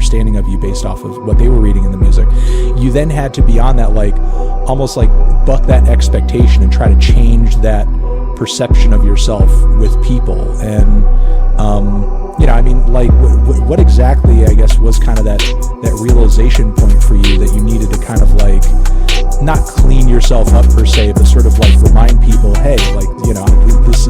understanding of you based off of what they were reading in the music. You then had to be on that, like, almost like buck that expectation and try to change that perception of yourself with people. And you know, I mean, like, what exactly, I guess, was kind of that realization point for you that you needed to kind of, like, not clean yourself up per se, but sort of like remind people, hey, like, you know,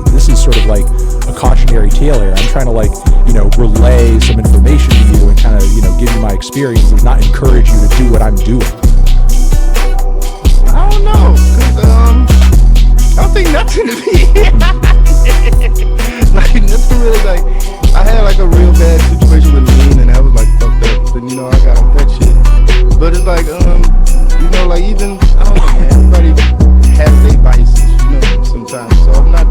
this is sort of like a cautionary tale here. I'm trying to, like, you know, relay some information to you and kind of, you know, give you my experiences, not encourage you to do what I'm doing. I don't know, cause I don't think nothing to me. Like, nothing really, like, I had like a real bad situation with lean, and I was like fucked up. Then, you know, I got off that shit. But it's like, you know, like, even, I don't know, man, everybody has their vices, you know, sometimes. So I'm not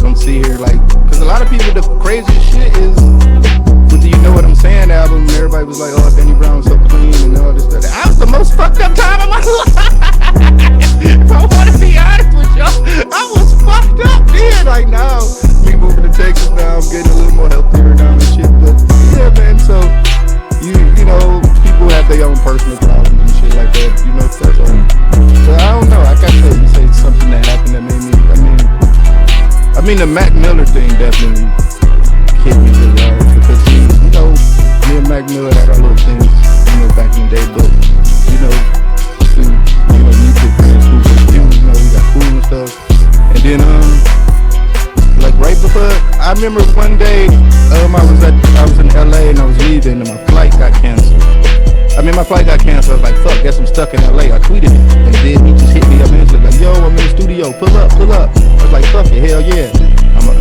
gonna sit here, like, cause a lot of people, the craziest shit is with the You Know What I'm Saying album. Everybody was like, oh, Danny Brown's so clean and all this stuff. That was the most fucked up time of my life. If I wanna be honest with y'all, I was fucked up then. Like, now, me moving to Texas now, I'm getting a little more healthier now and shit. But yeah, man, so you know, people have their own personal problems and shit like that. You know, that's all. So I don't know. I gotta say something that happened that made me. I mean, the Mac Miller thing definitely hit me really hard because you know, me and Mac Miller had our little things, you know, back in the day. But you know, mutual friends who were you know, we got cool and stuff. And then like right before, I remember one day, I was in LA and I was leaving and my flight got canceled. My flight got canceled. I was like, fuck, guess I'm stuck in LA. I tweeted it. And then he just hit me up and was like, yo, I'm in the studio, pull up. I was like, fuck it, hell yeah.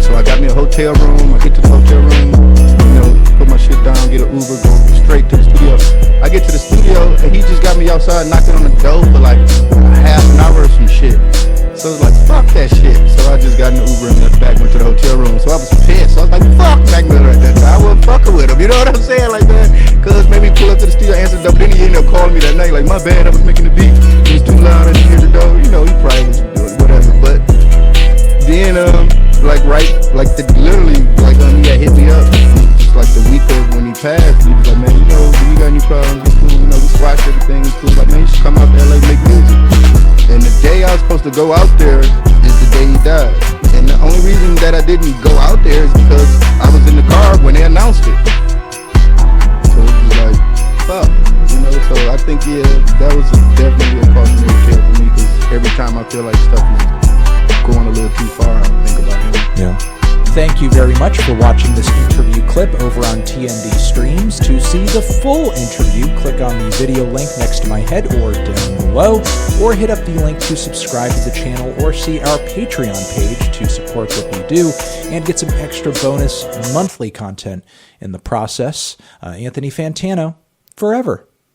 So I got me a hotel room. I get to the hotel room, you know, put my shit down, get an Uber, go straight to the studio. I get to the studio and he just got me outside knocking on the door for like half an hour or some shit. So I was like, fuck that shit. So I just got in the Uber and left back, went to the hotel room. So I was pissed. So I was like, fuck Mac Miller at that time. I wasn't fucking with him. You know what I'm saying? Like that. Cause maybe pull up to the studio, answer the door. Then he ended up calling me that night. Like, my bad, I was making the beat. It was too loud, I didn't hear the door. You know, he probably was doing whatever. But then, like, literally, like, he had hit me up. Just like the week of when he passed. He was like, man, you know, do you got any problems? It's cool. You know, we squashed everything. It's cool. Like, man, you should come out to LA and make music. And the day I was supposed to go out there is the day he died. And the only reason that I didn't go out there is because I was in the car when they announced it. So it was like, fuck, you know. So I think, yeah, that was definitely a cautionary tale for me, because every time I feel like stuff is going a little too far, I think about him. Yeah. Thank you very much for watching this interview clip over on TND Streams. To see the full interview, click on the video link next to my head or down below, or hit up the link to subscribe to the channel or see our Patreon page to support what we do and get some extra bonus monthly content in the process. Anthony Fantano, forever.